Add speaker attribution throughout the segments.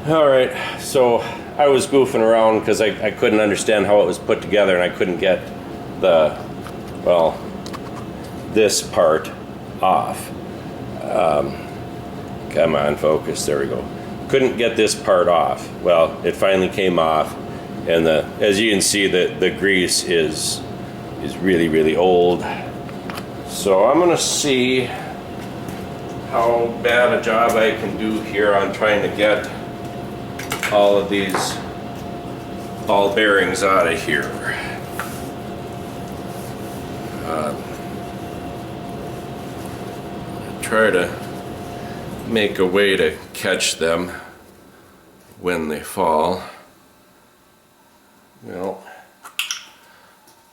Speaker 1: Alright, so I was goofing around because I couldn't understand how it was put together, and I couldn't get the, well, this part off. Come on, focus, there we go. Couldn't get this part off. Well, it finally came off, and as you can see, the grease is really old. So I'm gonna see how bad a job I can do here on trying to get all of these ball bearings out of here. Try to make a way to catch them when they fall. Well,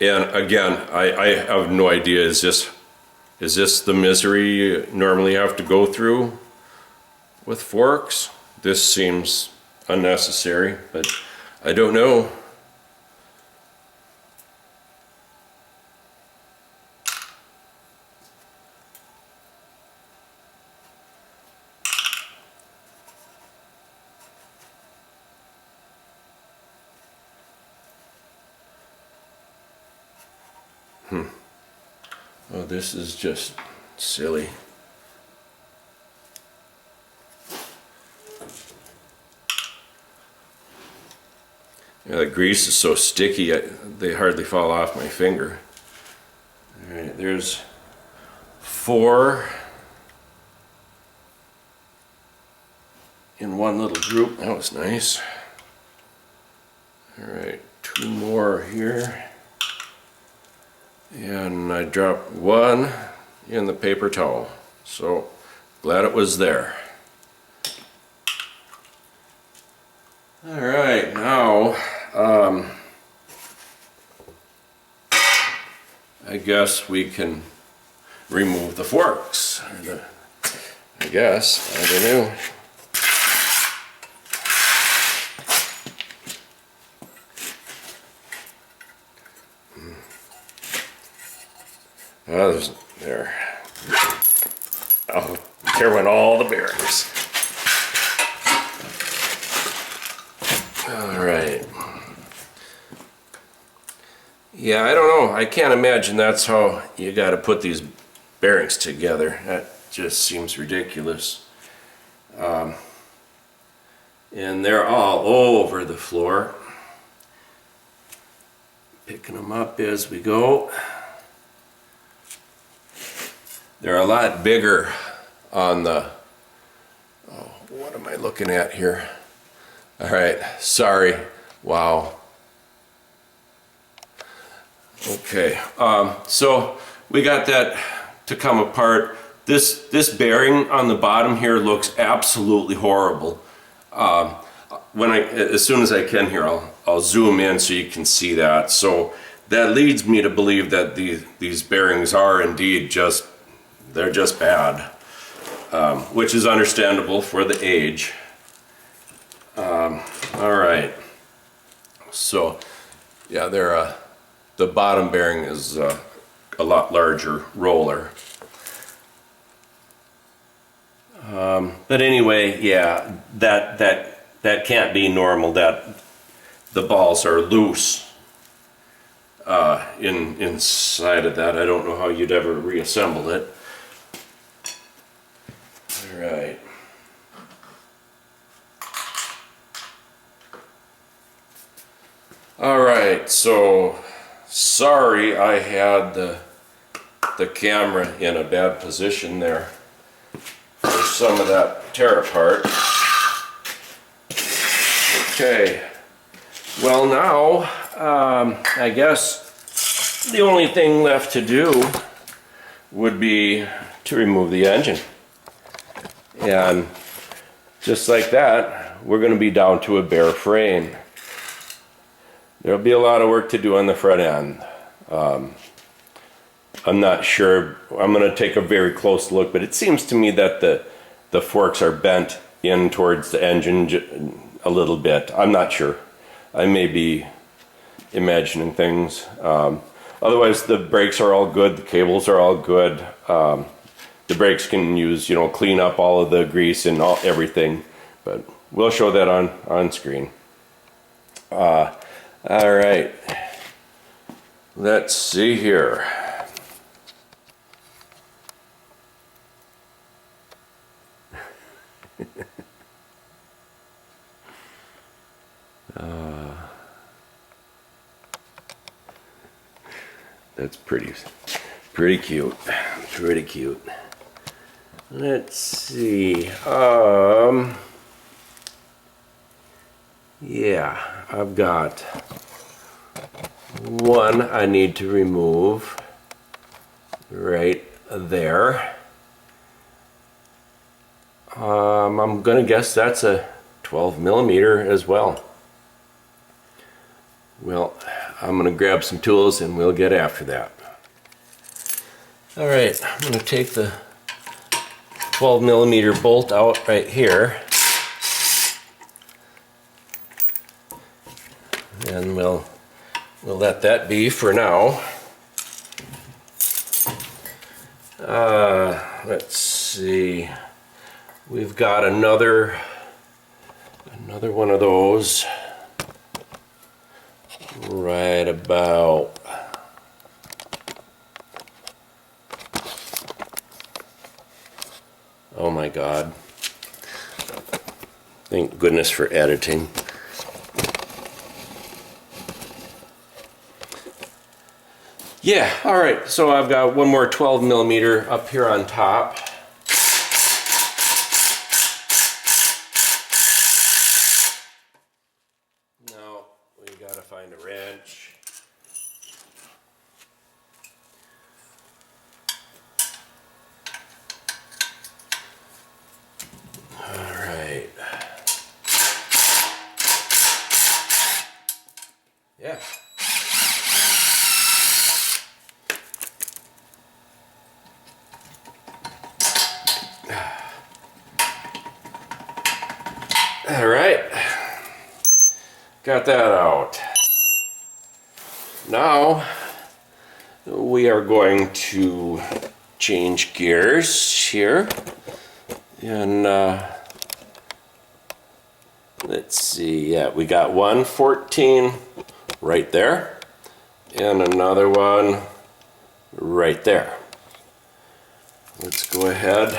Speaker 1: and again, I have no idea, is this the misery you normally have to go through with forks? This seems unnecessary, but I don't know. Oh, this is just silly. Yeah, the grease is so sticky, they hardly fall off my finger. Alright, there's 4 in one little group. That was nice. Alright, 2 more here. And I dropped 1 in the paper towel. So, glad it was there. Alright, now I guess we can remove the forks. I guess, I don't know. Oh, there. Oh, there went all the bearings. Alright. Yeah, I don't know. I can't imagine that's how you gotta put these bearings together. That just seems ridiculous. And they're all over the floor. Picking them up as we go. They're a lot bigger on the, oh, what am I looking at here? Alright, sorry, wow. Okay, so we got that to come apart. This bearing on the bottom here looks absolutely horrible. As soon as I can here, I'll zoom in so you can see that. So that leads me to believe that these bearings are indeed they're just bad, which is understandable for the age. All right, so yeah, the bottom bearing is a lot larger roller. But anyway, yeah, that can't be normal. That the balls are loose inside of that. I don't know how you'd ever reassemble it. Right. Alright, so sorry I had the camera in a bad position there for some of that tear apart. Okay, well now I guess the only thing left to do would be to remove the engine. And just like that, we're going to be down to a bare frame. There'll be a lot of work to do on the front end. I'm not sure. I'm going to take a very close look, but it seems to me that the forks are bent in towards the engine a little bit. I'm not sure. I may be imagining things. Otherwise, the brakes are all good. The cables are all good. The brakes can use, clean up all of the grease and everything. but we'll show that on screen. All right, let's see here. That's pretty cute. Pretty cute. Let's see. Yeah, I've got one I need to remove right there. I'm gonna guess that's a 12 millimeter as well. Well, I'm gonna grab some tools and we'll get after that. All right, I'm gonna take the 12 millimeter bolt out right here, and we'll let that be for now. Let's see, we've got another one of those right about oh my God. Thank goodness for editing. Yeah, all right, so I've got one more 12 millimeter up here on top. Now we gotta find a wrench. All right. Yeah. All right, got that out. Now we are going to change gears here, and let's see, yeah, we got one 14 right there and another one right there. Let's go ahead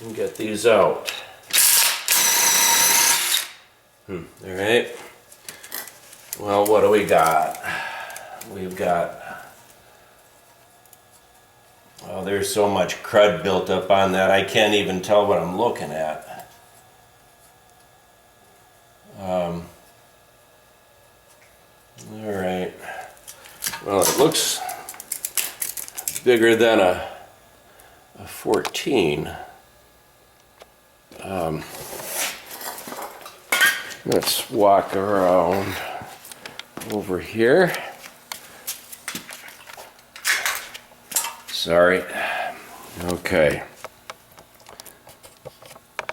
Speaker 1: and get these out. All right, well, what do we got? We've got, oh, there's so much crud built up on that, I can't even tell what I'm looking at. All right, well, it looks bigger than a 14. Let's walk around over here. Sorry. Okay.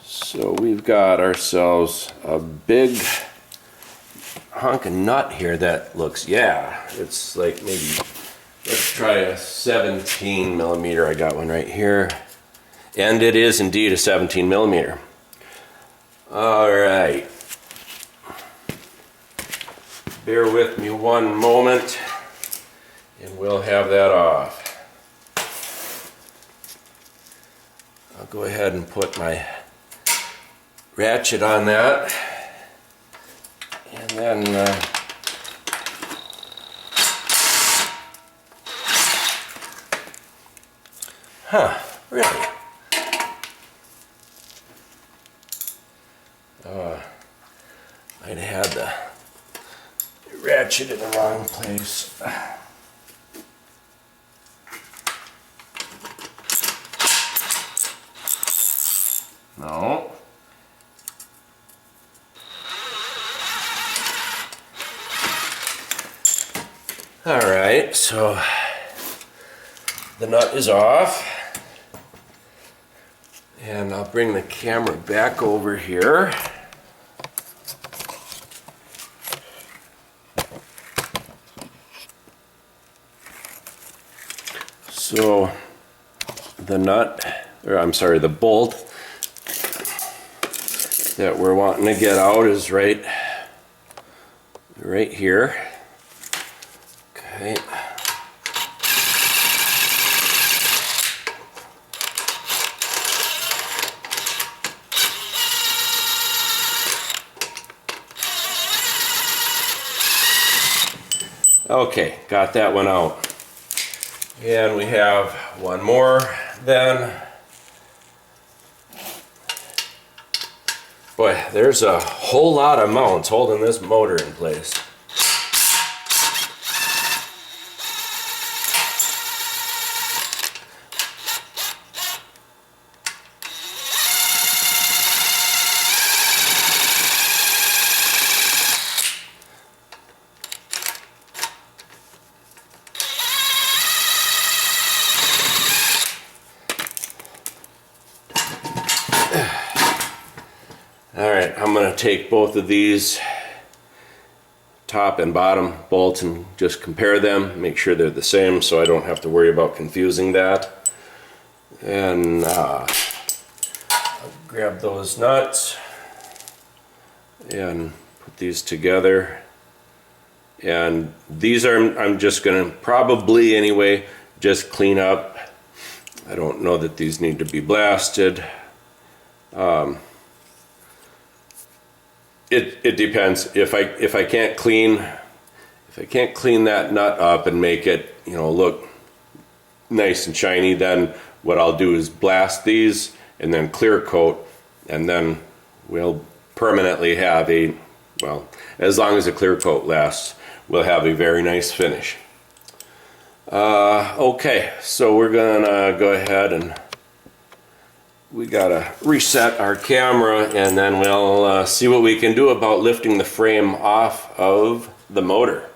Speaker 1: So we've got ourselves a big hunk of nut here that looks, yeah, it's like maybe, let's try a 17 millimeter. I got one right here. And it is indeed a 17 millimeter. All right. Bear with me one moment and we'll have that off. I'll go ahead and put my ratchet on that, and then really? I'd had the ratchet in the wrong place. No. All right, so the nut is off, and I'll bring the camera back over here. So the nut, or I'm sorry, the bolt that we're wanting to get out is right here. Okay. Okay, got that one out. And we have one more then. Boy, there's a whole lot of mounts holding this motor in place. Alright, I'm going to take both of these top and bottom bolts and just compare them, make sure they're the same so I don't have to worry about confusing that. And I'll grab those nuts and put these together. And these are, I'm just going to probably anyway just clean up. I don't know that these need to be blasted. It depends. If I can't clean that nut up and make it, you know, look nice and shiny, then what I'll do is blast these and then clear coat, and then we'll permanently have a, well, as long as the clear coat lasts, we'll have a very nice finish. Okay, so we're gonna go ahead and we gotta reset our camera, and then we'll see what we can do about lifting the frame off of the motor.